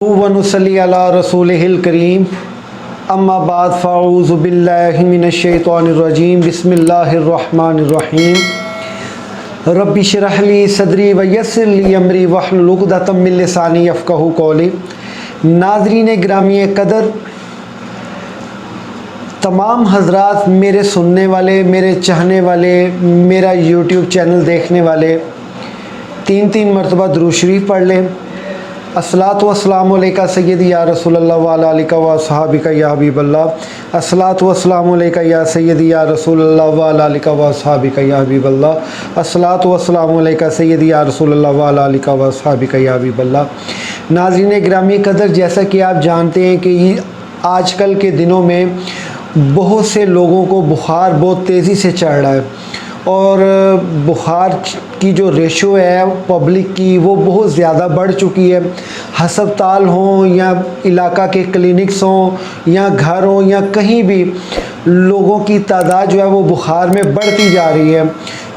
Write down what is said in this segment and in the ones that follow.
वनुसल्ली अला रसूलिहिल करीम अम्मा बाद फ़अऊज़ु बिल्लाहि मिनश्शैतानिर्रजीम बिस्मिल्लाहिर्रहमानिर्रहीम रब्बि इश्रह ली सदरी व यस्सिर ली अमरी वहलुल उक़दतम मिन लिसानी यफ़क़हू क़ौली। नाज़रीन गिरामी क़दर, तमाम हज़रात, मेरे सुनने वाले, मेरे चाहने वाले, मेरा यूट्यूब चैनल देखने वाले 3 मरतबा दुरूद शरीफ पढ़ लें। अस्सलातु वस्सलामु अलैका सय्यदी या रसूलल्लाह व अला आलिका व अस्हाबिका या हबीबल्लाह। अस्सलातु वस्सलामु अलैका या सय्यदी या रसूलल्लाह व अला आलिका व अस्हाबिका या हबीबल्लाह। अस्सलातु वस्सलामु अलैका सय्यदी या रसूलल्लाह व अला आलिका व अस्हाबिका या हबीबल्लाह। नाज़रीन गिरामी क़दर, जैसा कि आप जानते हैं कि आजकल के दिनों में बहुत से लोगों को बुखार बहुत तेज़ी से चढ़ रहा है और बुखार की जो रेशो है पब्लिक की वो बहुत ज़्यादा बढ़ चुकी है। हस्पताल हों या इलाका के क्लिनिक्स हों या घर हों या कहीं भी लोगों की तादाद जो है वो बुखार में बढ़ती जा रही है।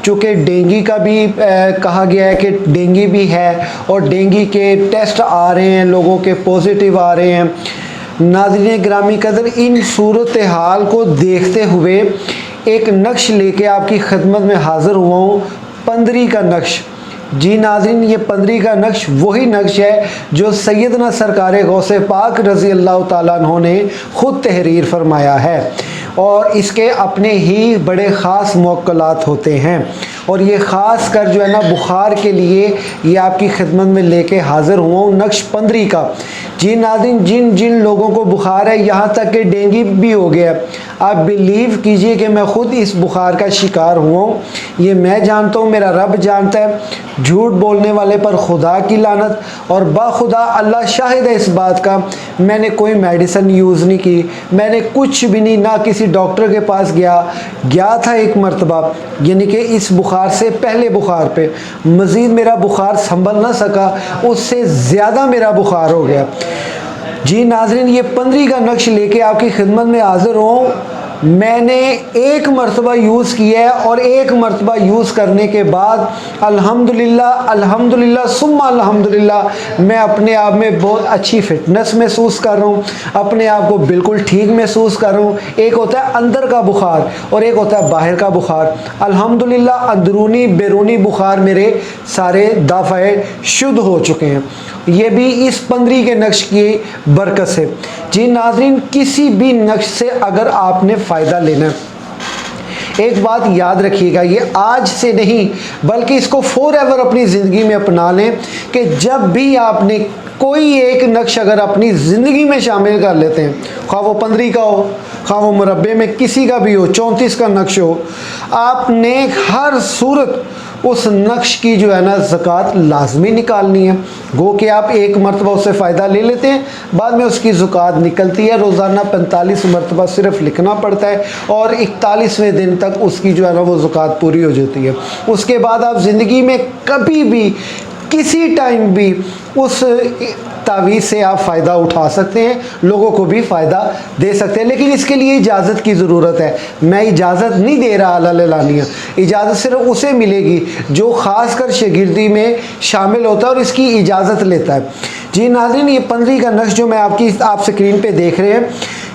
चूँकि डेंगू का भी कहा गया है कि डेंगू भी है और डेंगू के टेस्ट आ रहे हैं, लोगों के पॉजिटिव आ रहे हैं। नाज़रीन गिरामी क़दर, इन सूरत हाल को देखते हुए एक नक्श लेके आपकी खिदमत में हाज़िर हुआ हूँ, 15 का नक्श। जी नाज़रीन, ये 15 का नक्श वही नक्श है जो सैयदना सरकार गौसे पाक रज़ी अल्लाह ताला अन्हु ने ख़ुद तहरीर फरमाया है और इसके अपने ही बड़े ख़ास मौक़लात होते हैं और ये ख़ास कर जो है ना बुखार के लिए ये आपकी खिदमत में लेके हाज़िर हुआ हूँ, नक्श 15 का। जी नाज़रीन, जिन जिन लोगों को बुखार है, यहाँ तक कि डेंगू भी हो गया है, आप बिलीव कीजिए कि मैं ख़ुद इस बुखार का शिकार हुआ हूँ। ये मैं जानता हूँ, मेरा रब जानता है। झूठ बोलने वाले पर खुदा की लानत, और बाखुदा अल्लाह शाहिद है इस बात का, मैंने कोई मेडिसिन यूज़ नहीं की, मैंने कुछ भी नहीं, ना किसी डॉक्टर के पास गया था एक मरतबा, यानी कि इस बुखार से पहले बुखार पे मज़ीद मेरा बुखार संभल ना सका, उससे ज़्यादा मेरा बुखार हो गया। जी नाज़रीन, ये 15 का नक्श लेके आपकी खिदमत में हाज़िर हूँ। मैंने एक मरतबा यूज़ किया है और एक मरतबा यूज़ करने के बाद अल्हम्दुलिल्लाह अल्हम्दुलिल्लाह सुम्मा अल्हम्दुलिल्लाह मैं अपने आप में बहुत अच्छी फ़िटनेस महसूस कर रहा हूँ, अपने आप को बिल्कुल ठीक महसूस कर रहा हूँ। एक होता है अंदर का बुखार और एक होता है बाहर का बुखार। अल्हम्दुलिल्लाह अंदरूनी बैरूनी बुखार मेरे सारे दाफ़े शुद्ध हो चुके हैं, ये भी इस 15 के नक्श की बरकत से। जी नाज़रीन, किसी भी नक्श से अगर आपने फ़ायदा लेना है, एक बात याद रखिएगा, ये आज से नहीं बल्कि इसको फॉरएवर अपनी ज़िंदगी में अपना लें कि जब भी आपने कोई एक नक्श अगर अपनी ज़िंदगी में शामिल कर लेते हैं, खा वो 15 का हो, खा वो मुरब्बे में किसी का भी हो, 34 का नक्श हो, आपने हर सूरत उस नक्श की जो है ना ज़कात लाजमी निकालनी है। गो कि आप एक मरतबा उससे फ़ायदा ले लेते हैं, बाद में उसकी ज़कात निकलती है। रोज़ाना 45 मरतबा सिर्फ लिखना पड़ता है और 41वें दिन तक उसकी जो है ना वो ज़कात पूरी हो जाती है। उसके बाद आप ज़िंदगी में कभी भी किसी टाइम भी उस तावीज़ से आप फ़ायदा उठा सकते हैं, लोगों को भी फ़ायदा दे सकते हैं, लेकिन इसके लिए इजाज़त की ज़रूरत है। मैं इजाज़त नहीं दे रहा अल्लाह, इजाज़त सिर्फ उसे मिलेगी जो ख़ास कर शागिर्दी में शामिल होता है और इसकी इजाज़त लेता है। जी नाज़रीन, ये 15 का नक्श जो मैं आप स्क्रीन पे देख रहे हैं,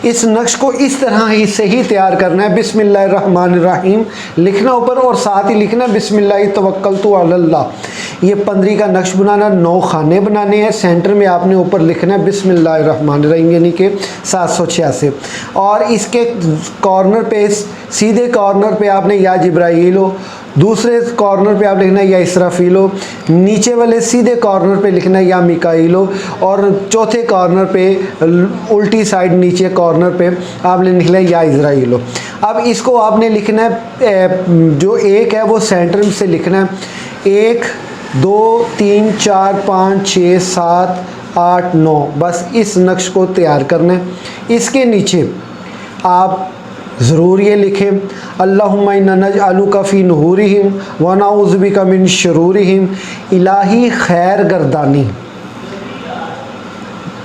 इस नक्श को इस तरह ही से ही तैयार करना है। बिस्मिल्लाहिर्रहमानिर्रहीम लिखना ऊपर और साथ ही लिखना बिस्मिल्लाहि तवक्कलतु अलल्लाह। ये 15 का नक्श बनाना, 9 खाने बनाने हैं। सेंटर में आपने ऊपर लिखना है बिस्मिल्लाहिर्रहमानिर्रहीम यानी कि 786, और इसके कॉर्नर पे, सीधे कॉर्नर पे आपने या जिब्राईल हो, दूसरे कॉर्नर पे आप लिखना है या इसराफील हो, नीचे वाले सीधे कॉर्नर पे लिखना है या मिकाईल हो, और चौथे कॉर्नर पे उल्टी साइड नीचे कॉर्नर पे आपने लिखना है या इज़राइल हो। अब इसको आपने लिखना है, जो एक है वो सेंटर से लिखना है, 1 2 3 4 5 6 7 8 9, बस इस नक्श को तैयार करना है। इसके नीचे आप ज़रूर ये लिखें अल्लाहुम्मा इन्ना नजअलुका फ़ी नुहुरिहिम व नऊज़ु बिका मिन शुरूरिहिम, इलाही खैर गर्दानी।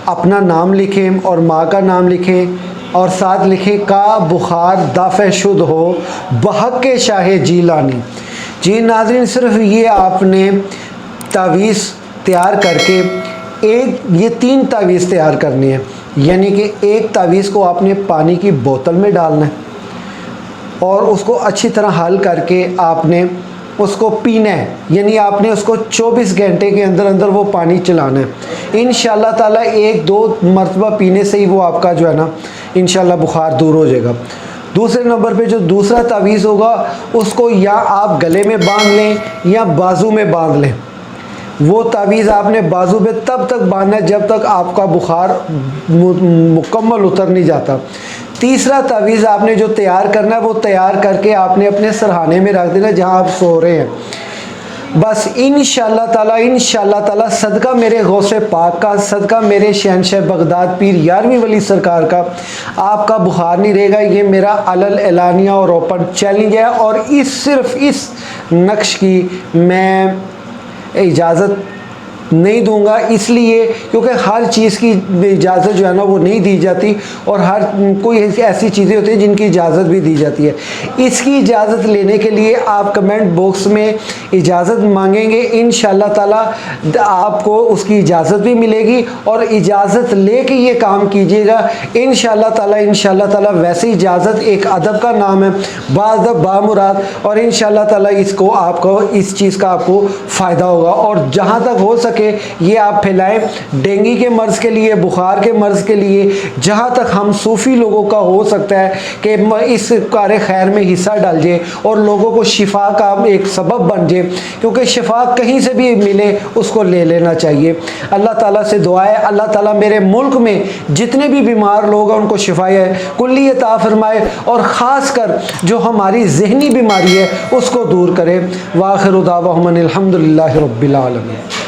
अपना नाम लिखें और माँ का नाम लिखें और साथ लिखें का बुखार दाफ़े शुद्ध हो बहक के शाह जीलानी। जी नाज़रीन, सिर्फ ये आपने तावीज़ तैयार करके یہ 3 تعویذ تیار کرنی ہے، یعنی کہ ایک تعویذ کو آپ نے پانی کی بوتل میں ڈالنا ہے اور اس کو اچھی طرح حل کر کے آپ نے اس کو پینا ہے، یعنی آپ نے اس کو 24 گھنٹے کے اندر اندر وہ پانی چلانا ہے۔ انشاءاللہ تعالیٰ 1-2 مرتبہ پینے سے ہی وہ آپ کا جو ہے نا انشاءاللہ بخار دور ہو جائے گا۔ دوسرے نمبر پہ جو دوسرا تعویذ ہوگا اس کو یا آپ گلے میں باندھ لیں یا بازو میں باندھ لیں۔ وہ تعویذ آپ نے بازو میں تب تک باندھنا ہے جب تک آپ کا بخار مکمل اتر نہیں جاتا۔ تیسرا تعویذ آپ نے جو تیار کرنا ہے وہ تیار کر کے آپ نے اپنے سرہانے میں رکھ دینا جہاں آپ سو رہے ہیں۔ بس انشاءاللہ تعالیٰ صدقہ میرے غوث پاک کا، صدقہ میرے شہنشاہ بغداد پیر 11ویں ولی سرکار کا، آپ کا بخار نہیں رہے گا۔ یہ میرا علل اعلانیہ اور اوپن چیلنج ہے، اور صرف اس نقش کی میں اجازت نہیں دوں گا، اس لیے کیونکہ ہر چیز کی اجازت جو ہے نا وہ نہیں دی جاتی، اور ہر کوئی ایسی چیزیں ہوتی ہیں جن کی اجازت بھی دی جاتی ہے۔ اس کی اجازت لینے کے لیے آپ کمنٹ باکس میں اجازت مانگیں گے، انشاءاللہ تعالیٰ آپ کو اس کی اجازت بھی ملے گی، اور اجازت لے کے یہ کام کیجیے گا انشاءاللہ تعالیٰ۔ ویسے اجازت ایک ادب کا نام ہے، باادب بامراد، اور انشاءاللہ تعالیٰ آپ کو اس چیز کا آپ کو فائدہ ہوگا۔ اور جہاں تک ہو سکے یہ آپ پھیلائیں ڈینگی کے مرض کے لیے، بخار کے مرض کے لیے، جہاں تک ہم صوفی لوگوں کا ہو سکتا ہے کہ اس کار خیر میں حصہ ڈال جائے اور لوگوں کو شفا کا ایک سبب بن جائے، کیونکہ شفا کہیں سے بھی ملے اس کو لے لینا چاہیے۔ اللہ تعالیٰ سے دعا ہے اللہ تعالیٰ میرے ملک میں جتنے بھی بیمار لوگ ہیں ان کو شفا کلی عطا فرمائے، اور خاص کر جو ہماری ذہنی بیماری ہے اس کو دور کرے۔ وآخر دعواہم الحمدللہ رب العالمین۔